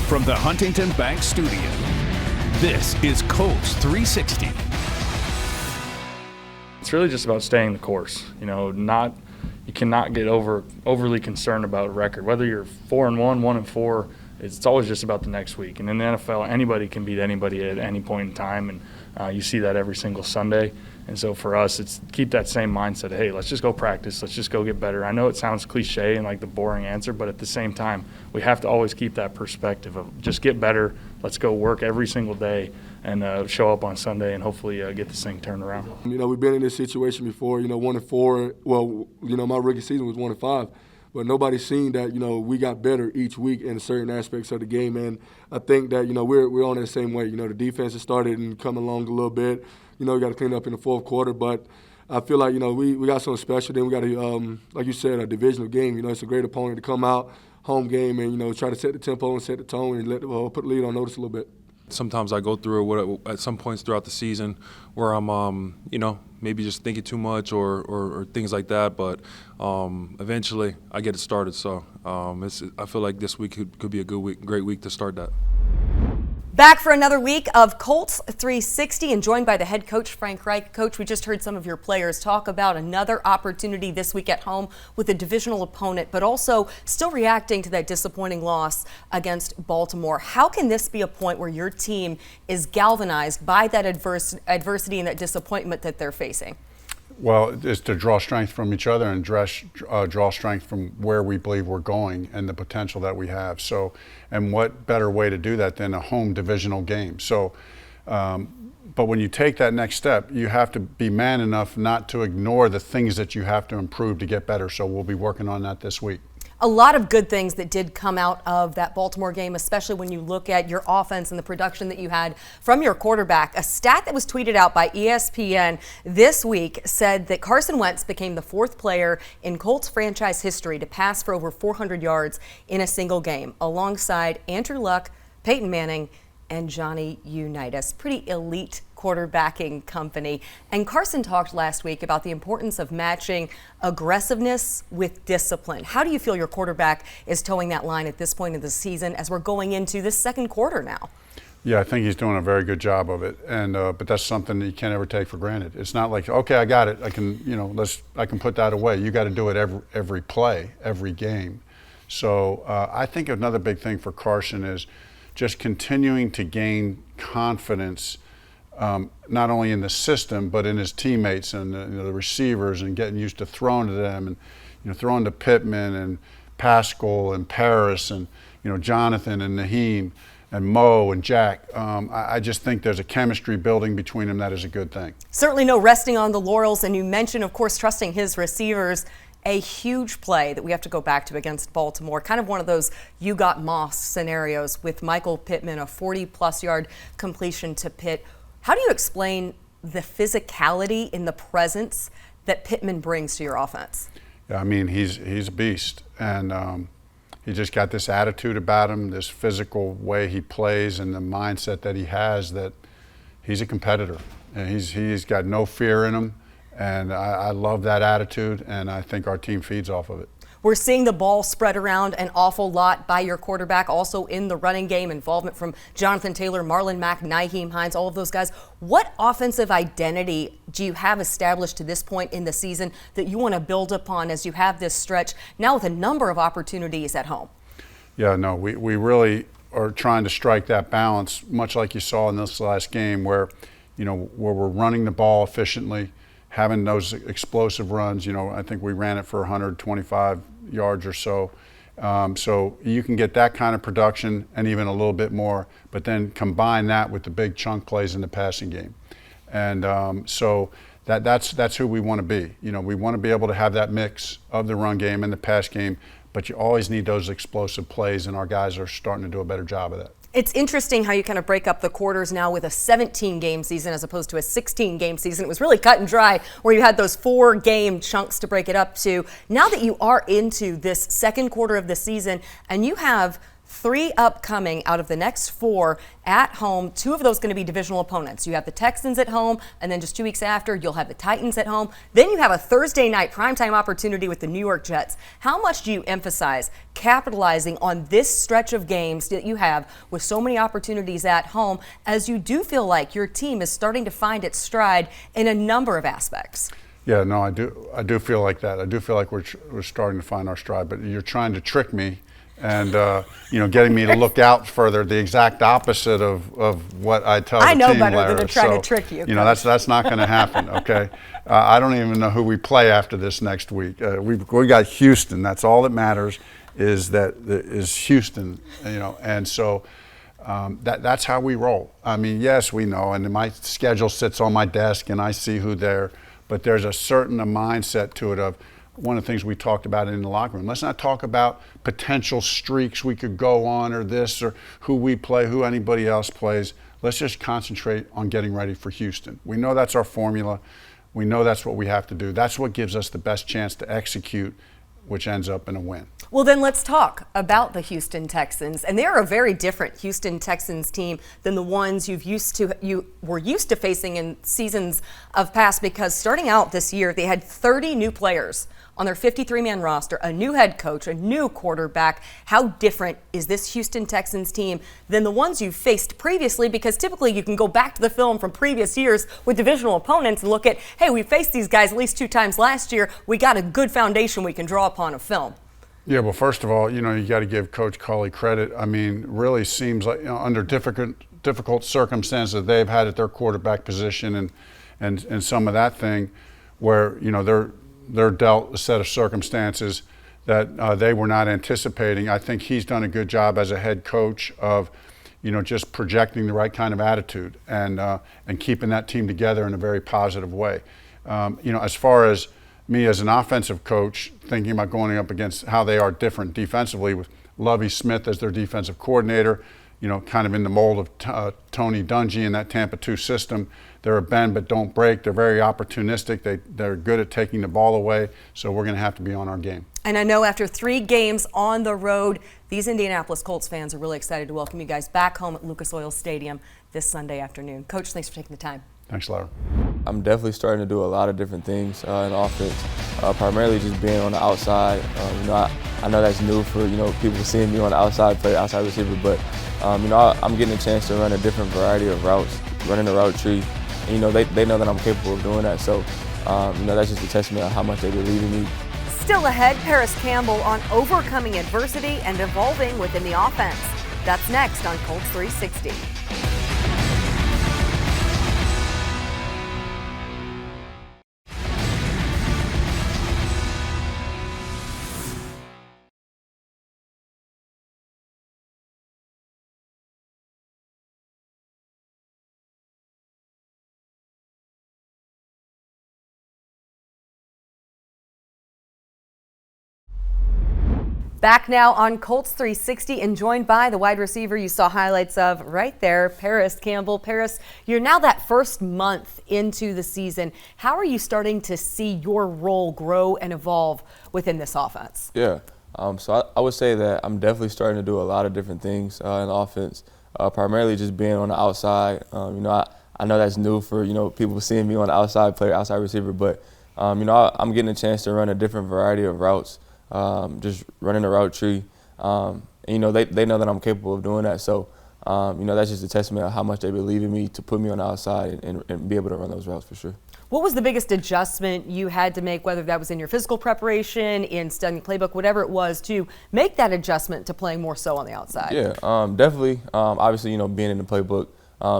From the Huntington Bank Studio, this is Colts 360. It's really just about staying the course. You cannot get overly concerned about a record. Whether you're 4-1, 1-4, it's always just about the next week. And in the NFL, anybody can beat anybody at any point in time, and you see that every single Sunday. And so for us, it's keep that same mindset. Hey, let's just go practice. Let's just go get better. I know it sounds cliche and like the boring answer, but at the same time, we have to always keep that perspective of just get better. Let's go work every single day and show up on Sunday and hopefully get this thing turned around. We've been in this situation before, 1-4. Well, my rookie season was 1-5. But nobody's seen that, we got better each week in certain aspects of the game. And I think that, we're on that same way. The defense has started and come along a little bit. We got to clean up in the fourth quarter. But I feel like, we got something special. Then we got, like you said, a divisional game. It's a great opponent to come out, home game, and, try to set the tempo and set the tone and put the lead on notice a little bit. Sometimes I go through at some points throughout the season where I'm, maybe just thinking too much or things like that. But eventually I get it started. So I feel like this week could be a good week, great week to start that. Back for another week of Colts 360 and joined by the head coach, Frank Reich. Coach, we just heard some of your players talk about another opportunity this week at home with a divisional opponent, but also still reacting to that disappointing loss against Baltimore. How can this be a point where your team is galvanized by that adversity and that disappointment that they're facing? Well, it's to draw strength from each other and draw strength from where we believe we're going and the potential that we have. So, and what better way to do that than a home divisional game? So, but when you take that next step, you have to be man enough not to ignore the things that you have to improve to get better. So we'll be working on that this week. A lot of good things that did come out of that Baltimore game, especially when you look at your offense and the production that you had from your quarterback. A stat that was tweeted out by ESPN this week said that Carson Wentz became the fourth player in Colts franchise history to pass for over 400 yards in a single game, alongside Andrew Luck, Peyton Manning, and Johnny Unitas. Pretty elite quarterbacking company. And Carson talked last week about the importance of matching aggressiveness with discipline. How do you feel your quarterback is towing that line at this point of the season as we're going into this second quarter now? Yeah, I think he's doing a very good job of it, and but that's something that you can't ever take for granted. It's not like, okay, I got it. I can, I can put that away. You got to do it every play, every game. So I think another big thing for Carson is just continuing to gain confidence, not only in the system but in his teammates and the receivers, and getting used to throwing to them, and throwing to Pittman and Pascal and Parris and Jonathan and Naheem and Mo and Jack. I just think there's a chemistry building between them that is a good thing. Certainly no resting on the laurels, and you mentioned, of course, trusting his receivers. A huge play that we have to go back to against Baltimore, kind of one of those you got Moss scenarios with Michael Pittman, a 40-plus yard completion to Pitt. How do you explain the physicality in the presence that Pittman brings to your offense? Yeah, I mean, he's a beast, and he just got this attitude about him, this physical way he plays, and the mindset that he has that he's a competitor, and he's got no fear in him. And I love that attitude, and I think our team feeds off of it. We're seeing the ball spread around an awful lot by your quarterback, also in the running game, involvement from Jonathan Taylor, Marlon Mack, Nyheim Hines, all of those guys. What offensive identity do you have established to this point in the season that you want to build upon as you have this stretch now with a number of opportunities at home? Yeah, no, we really are trying to strike that balance, much like you saw in this last game where, where we're running the ball efficiently, having those explosive runs. I think we ran it for 125 yards or so. So you can get that kind of production and even a little bit more, but then combine that with the big chunk plays in the passing game. And so that's who we want to be. We want to be able to have that mix of the run game and the pass game, but you always need those explosive plays, and our guys are starting to do a better job of that. It's interesting how you kind of break up the quarters now with a 17-game season as opposed to a 16-game season. It was really cut and dry where you had those 4-game chunks to break it up to. Now that you are into this second quarter of the season and you have 3 upcoming out of the next 4 at home. 2 of those going to be divisional opponents. You have the Texans at home, and then just 2 weeks after, you'll have the Titans at home. Then you have a Thursday night primetime opportunity with the New York Jets. How much do you emphasize capitalizing on this stretch of games that you have with so many opportunities at home, as you do feel like your team is starting to find its stride in a number of aspects? Yeah, no, I do feel like that. I do feel like we're starting to find our stride, but you're trying to trick me and getting me to look out further, the exact opposite of what I tell the team. I know better Larry. than to try to trick you. That's not going to happen. Okay, I don't even know who we play after this next week. We got Houston. That's all that matters. Is Houston. And so that's how we roll. I mean, yes, we know, and my schedule sits on my desk, and I see who they're. But there's a certain mindset to it of. One of the things we talked about in the locker room. Let's not talk about potential streaks we could go on or this or who we play, who anybody else plays. Let's just concentrate on getting ready for Houston. We know that's our formula. We know that's what we have to do. That's what gives us the best chance to execute, which ends up in a win. Well, then let's talk about the Houston Texans. And they're a very different Houston Texans team than the ones you were used to facing in seasons of past, because starting out this year, they had 30 new players on their 53-man roster, a new head coach, a new quarterback. How different is this Houston Texans team than the ones you've faced previously? Because typically you can go back to the film from previous years with divisional opponents and look at, hey, we faced these guys at least 2 times last year. We got a good foundation we can draw upon of film. Yeah, well, first of all, you got to give Coach Culley credit. I mean, really seems like under difficult circumstances they've had at their quarterback position and some of that thing where, they're dealt a set of circumstances that they were not anticipating. I think he's done a good job as a head coach of, just projecting the right kind of attitude and keeping that team together in a very positive way. As far as me as an offensive coach, thinking about going up against how they are different defensively with Lovie Smith as their defensive coordinator, kind of in the mold of Tony Dungy in that Tampa 2 system. They're a bend but don't break. They're very opportunistic. They're good at taking the ball away, so we're going to have to be on our game. And I know after 3 games on the road, these Indianapolis Colts fans are really excited to welcome you guys back home at Lucas Oil Stadium this Sunday afternoon. Coach, thanks for taking the time. Thanks, Larry. I'm definitely starting to do a lot of different things in offense, primarily just being on the outside. I know that's new for people seeing me on the outside, play outside receiver, but I'm getting a chance to run a different variety of routes, running the route tree. And, they know that I'm capable of doing that, so that's just a testament of how much they believe in me. Still ahead, Paris Campbell on overcoming adversity and evolving within the offense. That's next on Colts 360. Back now on Colts 360 and joined by the wide receiver you saw highlights of right there, Parris Campbell. Parris, you're now that first month into the season. How are you starting to see your role grow and evolve within this offense? Yeah, so I would say that I'm definitely starting to do a lot of different things in offense, primarily just being on the outside. I know that's new for people seeing me on the outside, player, outside receiver, but I'm getting a chance to run a different variety of routes. Just running the route tree, and they know that I'm capable of doing that. So, that's just a testament of how much they believe in me to put me on the outside and be able to run those routes for sure. What was the biggest adjustment you had to make, whether that was in your physical preparation, in studying playbook, whatever it was, to make that adjustment to playing more so on the outside? Yeah, definitely. Obviously, being in the playbook,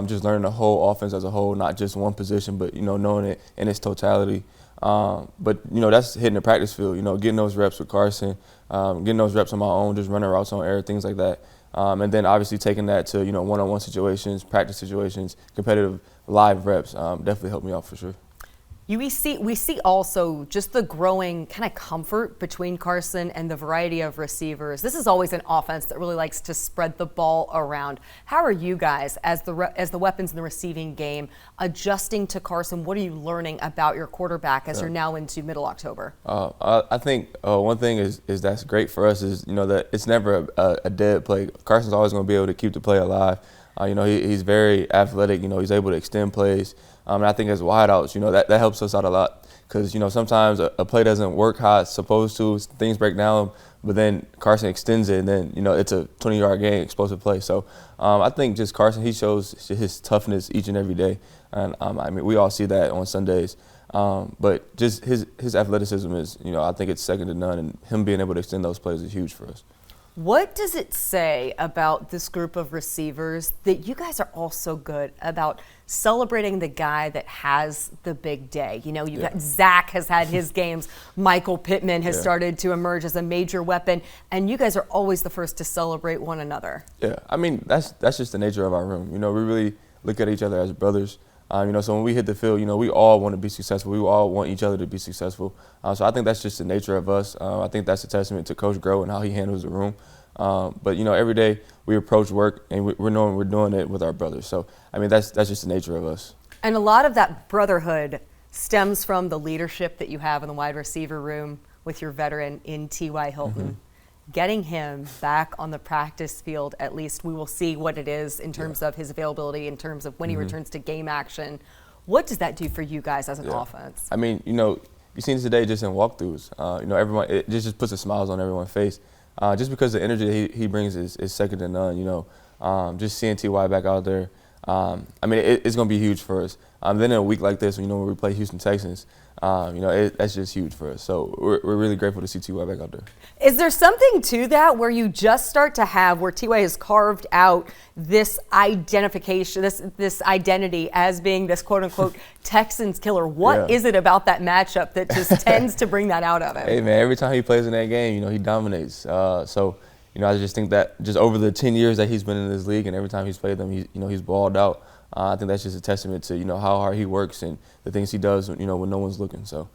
just learning the whole offense as a whole, not just one position, but knowing it in its totality. But that's hitting the practice field, getting those reps with Carson, getting those reps on my own, just running routes on air, things like that. And then obviously taking that to, one-on-one situations, practice situations, competitive live reps, definitely helped me out for sure. We see also just the growing kind of comfort between Carson and the variety of receivers. This is always an offense that really likes to spread the ball around. How are you guys, as the weapons in the receiving game, adjusting to Carson? What are you learning about your quarterback as you're now into middle October? I think one thing is that's great for us is, that it's never a dead play. Carson's always going to be able to keep the play alive. He's very athletic. He's able to extend plays. And I think as wideouts, that helps us out a lot because, sometimes a play doesn't work how it's supposed to. Things break down, but then Carson extends it, and then, it's a 20-yard gain, explosive play. So I think just Carson, he shows his toughness each and every day. And, we all see that on Sundays. But just his athleticism is, I think it's second to none, and him being able to extend those plays is huge for us. What does it say about this group of receivers that you guys are all so good about celebrating the guy that has the big day? You've got Zach has had his games. Michael Pittman has started to emerge as a major weapon, and you guys are always the first to celebrate one another. Yeah, that's just the nature of our room. We really look at each other as brothers. So when we hit the field, we all want to be successful. We all want each other to be successful. So I think that's just the nature of us. I think that's a testament to Coach Groh and how he handles the room. But every day we approach work and we're knowing we're doing it with our brothers. So that's just the nature of us. And a lot of that brotherhood stems from the leadership that you have in the wide receiver room with your veteran in T.Y. Hilton. Mm-hmm. Getting him back on the practice field, at least we will see what it is in terms of his availability, in terms of when he returns to game action. What does that do for you guys as an offense? You've seen it today just in walkthroughs. Everyone, it just puts a smiles on everyone's face. Just because the energy he brings is second to none. Just seeing T.Y. back out there, it's going to be huge for us. Then in a week like this, when we play Houston Texans, that's just huge for us. So we're really grateful to see T.Y. back out there. Is there something to that where you just start to have where T.Y. has carved out this identification, this identity as being this quote-unquote Texans killer? What is it about that matchup that just tends to bring that out of him? Hey, man, every time he plays in that game, he dominates. So I just think that just over the 10 years that he's been in this league and every time he's played them, he's balled out. I think that's just a testament to, how hard he works and the things he does, when no one's looking. So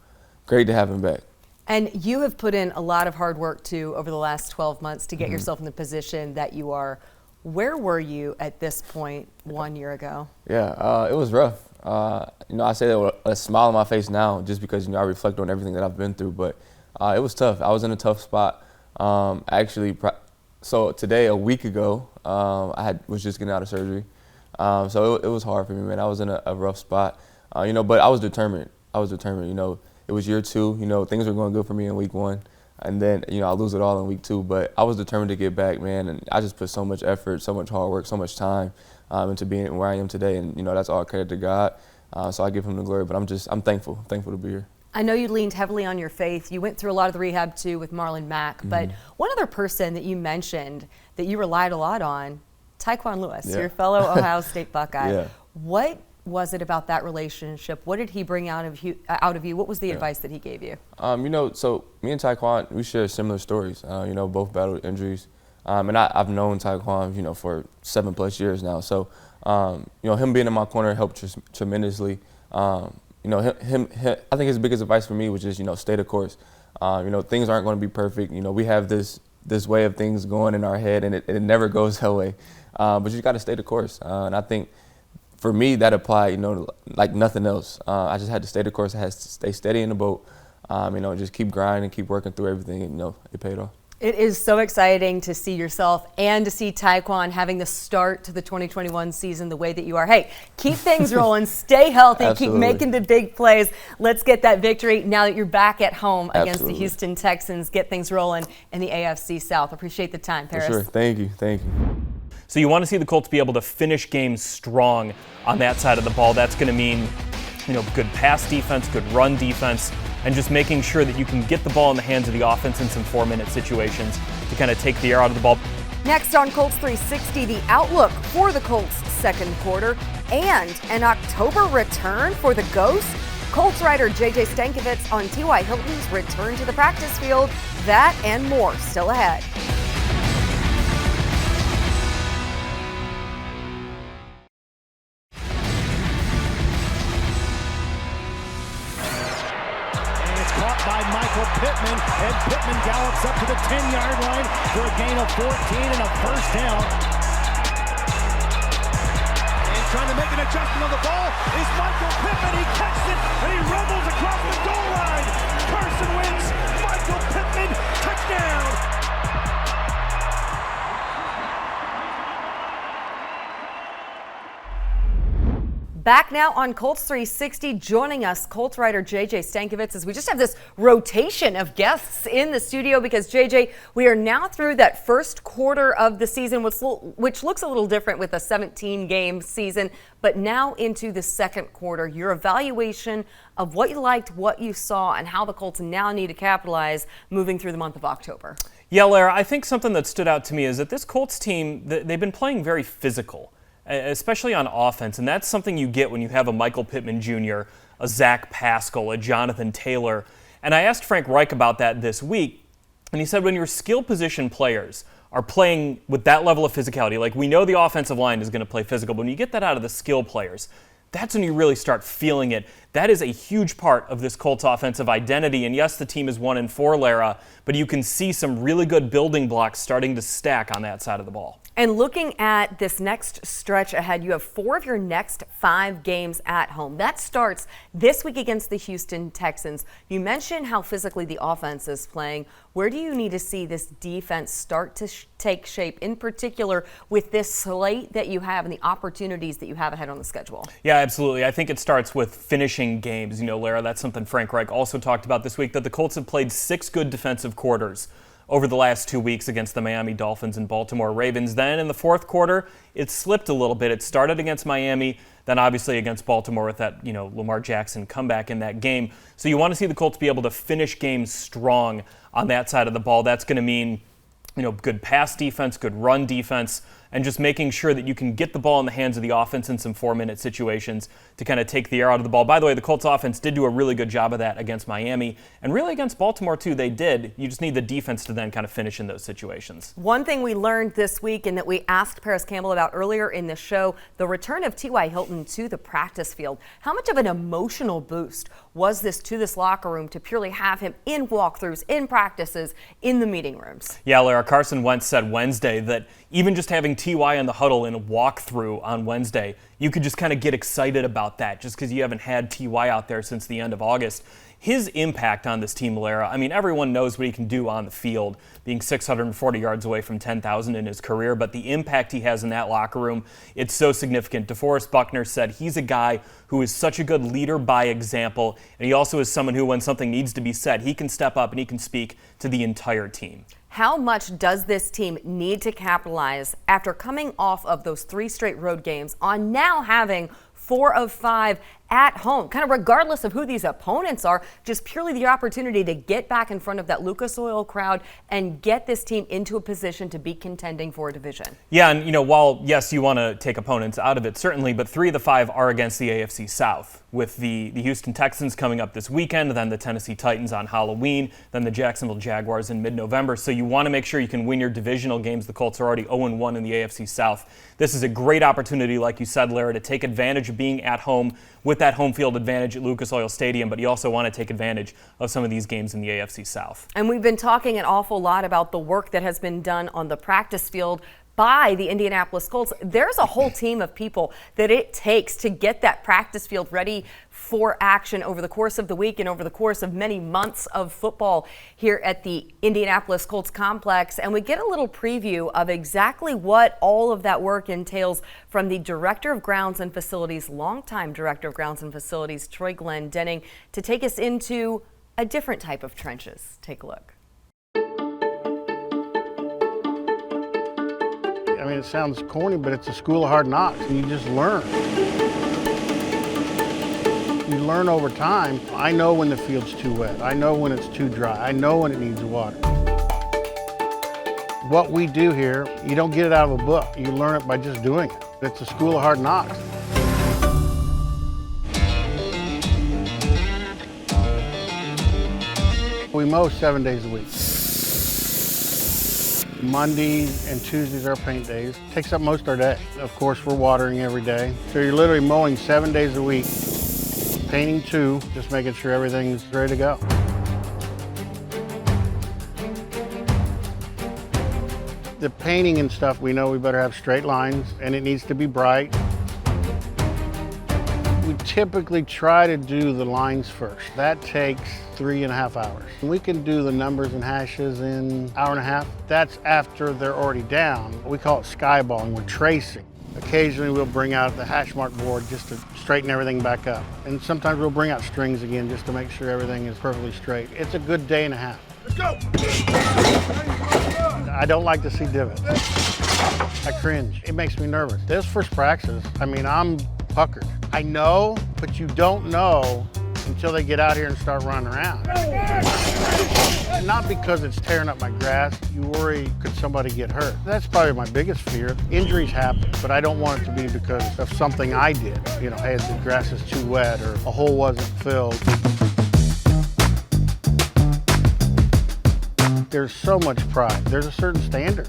great to have him back. And you have put in a lot of hard work, too, over the last 12 months to get yourself in the position that you are. Where were you at this point 1 year ago? Yeah, it was rough. I say that with a smile on my face now just because, I reflect on everything that I've been through. But it was tough. I was in a tough spot. So today, a week ago, I was just getting out of surgery. So it was hard for me, man. I was in a rough spot, but I was determined. It was year 2. Things were going good for me in week 1, and then I lose it all in week 2. But I was determined to get back, man, and I just put so much effort, so much hard work, so much time into being where I am today, and that's all credit to God. So I give Him the glory. But I'm thankful to be here. I know you leaned heavily on your faith. You went through a lot of the rehab too with Marlon Mack, but one other person that you mentioned that you relied a lot on, Tyquan Lewis, your fellow Ohio State Buckeye. Yeah. What was it about that relationship? What did he bring out of you? What was the advice that he gave you? So me and Tyquan, we share similar stories. Both battled injuries. And I've known Tyquan, for 7+ years now. So, him being in my corner helped tremendously. I think his biggest advice for me was just, stay the course. Things aren't going to be perfect. We have this way of things going in our head, and it never goes that way. But you got to stay the course. And I think for me, that applied, like nothing else. I just had to stay the course. I had to stay steady in the boat, just keep grinding, keep working through everything, and, it paid off. It is so exciting to see yourself and to see Tyquan having the start to the 2021 season the way that you are. Hey, keep things rolling, stay healthy, keep making the big plays. Let's get that victory now that you're back at home against the Houston Texans. Get things rolling in the AFC South. Appreciate the time, Parris. For sure. Thank you. So you want to see the Colts be able to finish games strong on that side of the ball. That's going to mean, good pass defense, good run defense, and just making sure that you can get the ball in the hands of the offense in some 4-minute situations to kind of take the air out of the ball. Next on Colts 360, the outlook for the Colts' second quarter and an October return for the Ghost. Colts writer J.J. Stankiewicz on T.Y. Hilton's return to the practice field. That and more still ahead. Pittman, and Pittman gallops up to the 10-yard line for a gain of 14 and a first down. And trying to make an adjustment on the ball is Michael Pittman. He catches it, and he rumbles across the goal line. Carson Wentz, Michael Pittman, touchdown. Back now on Colts 360, joining us, Colts writer JJ Stankiewicz, as we just have this rotation of guests in the studio because, JJ, we are now through that first quarter of the season, which looks a little different with a 17-game season, but now into the second quarter. Your evaluation of what you liked, what you saw, and how the Colts now need to capitalize moving through the month of October. Yeah, Lara, I think something that stood out to me is that this Colts team, they've been playing very physical, especially on offense, and that's something you get when you have a Michael Pittman Jr., a Zach Pascal, a Jonathan Taylor. And I asked Frank Reich about that this week, and he said when your skill position players are playing with that level of physicality, like we know the offensive line is going to play physical, but when you get that out of the skill players, that's when you really start feeling it. That is a huge part of this Colts offensive identity. And yes, the team is 1-4, Lara, but you can see some really good building blocks starting to stack on that side of the ball. And looking at this next stretch ahead, you have 4 of your next 5 games at home. That starts this week against the Houston Texans. You mentioned how physically the offense is playing. Where do you need to see this defense start to take shape, in particular with this slate that you have and the opportunities that you have ahead on the schedule? Yeah, absolutely. I think it starts with finishing games. You know, Lara, that's something Frank Reich also talked about this week, that the Colts have played 6 good defensive quarters over the last 2 weeks against the Miami Dolphins and Baltimore Ravens. Then in the fourth quarter, it slipped a little bit. It started against Miami, then obviously against Baltimore with that, Lamar Jackson comeback in that game. So you want to see the Colts be able to finish games strong on that side of the ball. That's going to mean, good pass defense, good run defense, and just making sure that you can get the ball in the hands of the offense in some 4-minute situations to kind of take the air out of the ball. By the way, the Colts offense did do a really good job of that against Miami, and really against Baltimore too, they did. You just need the defense to then kind of finish in those situations. One thing we learned this week and that we asked Paris Campbell about earlier in the show, the return of T.Y. Hilton to the practice field. How much of an emotional boost was this to this locker room to purely have him in walkthroughs, in practices, in the meeting rooms? Yeah, Lara, Carson Wentz said Wednesday that even just having T.Y. in the huddle in a walkthrough on Wednesday, you could just kind of get excited about that just because you haven't had T.Y. out there since the end of August. His impact on this team, Lara, everyone knows what he can do on the field, being 640 yards away from 10,000 in his career, but the impact he has in that locker room, it's so significant. DeForest Buckner said he's a guy who is such a good leader by example, and he also is someone who, when something needs to be said, he can step up and he can speak to the entire team. How much does this team need to capitalize after coming off of those 3 straight road games on now having 4 of 5 at home, kind of regardless of who these opponents are, just purely the opportunity to get back in front of that Lucas Oil crowd and get this team into a position to be contending for a division? Yeah, and while, yes, you want to take opponents out of it, certainly, but 3 of the 5 are against the AFC South, with the Houston Texans coming up this weekend, then the Tennessee Titans on Halloween, then the Jacksonville Jaguars in mid-November. So you want to make sure you can win your divisional games. The Colts are already 0-1 in the AFC South. This is a great opportunity, like you said, Lara, to take advantage of being at home with that home field advantage at Lucas Oil Stadium, but you also want to take advantage of some of these games in the AFC South. And we've been talking an awful lot about the work that has been done on the practice field by the Indianapolis Colts. There's a whole team of people that it takes to get that practice field ready for action over the course of the week and over the course of many months of football here at the Indianapolis Colts complex. And we get a little preview of exactly what all of that work entails from the Director of Grounds and Facilities, longtime Director of Grounds and Facilities, Troy Glendenning, to take us into a different type of trenches. Take a look. It sounds corny, but it's a school of hard knocks, and you just learn. You learn over time. I know when the field's too wet. I know when it's too dry. I know when it needs water. What we do here, you don't get it out of a book. You learn it by just doing it. It's a school of hard knocks. We mow 7 days a week. Monday and Tuesdays are paint days. Takes up most of our day. Of course, we're watering every day. So you're literally mowing 7 days a week, painting 2, just making sure everything's ready to go. The painting and stuff, we know we better have straight lines, and it needs to be bright. We typically try to do the lines first. That takes 3.5 hours. We can do the numbers and hashes in an hour and a half. That's after they're already down. We call it skyballing, we're tracing. Occasionally we'll bring out the hash mark board just to straighten everything back up. And sometimes we'll bring out strings again just to make sure everything is perfectly straight. It's a good day and a half. Let's go! I don't like to see divots. I cringe. It makes me nervous. This first practice, I mean, I'm puckered. I know, but you don't know until they get out here and start running around. Not because it's tearing up my grass. You worry, could somebody get hurt? That's probably my biggest fear. Injuries happen, but I don't want it to be because of something I did. You know, hey, the grass is too wet or a hole wasn't filled. There's so much pride. There's a certain standard.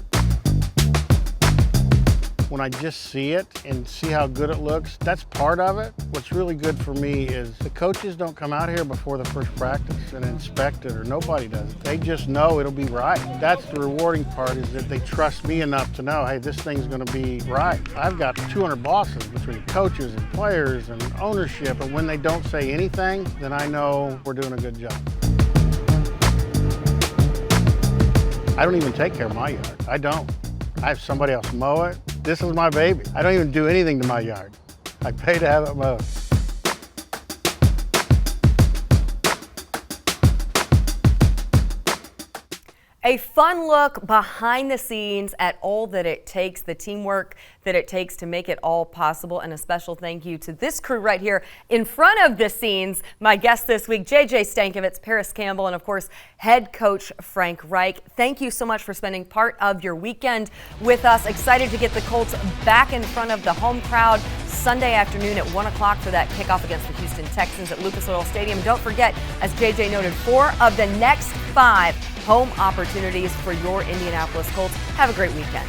When I just see it and see how good it looks, that's part of it. What's really good for me is the coaches don't come out here before the first practice and inspect it, or nobody does. They just know it'll be right. That's the rewarding part, is that they trust me enough to know, hey, this thing's gonna be right. I've got 200 bosses between coaches and players and ownership, and when they don't say anything, then I know we're doing a good job. I don't even take care of my yard. I don't. I have somebody else mow it. This is my baby. I don't even do anything to my yard. I pay to have it mowed. A fun look behind the scenes at all that it takes, the teamwork that it takes to make it all possible. And a special thank you to this crew right here in front of the scenes. My guest this week, JJ Stankiewicz, Parris Campbell, and of course, head coach Frank Reich. Thank you so much for spending part of your weekend with us. Excited to get the Colts back in front of the home crowd Sunday afternoon at 1 o'clock for that kickoff against the Houston Texans at Lucas Oil Stadium. Don't forget, as JJ noted, 4 of the next 5 home opportunities for your Indianapolis Colts. Have a great weekend.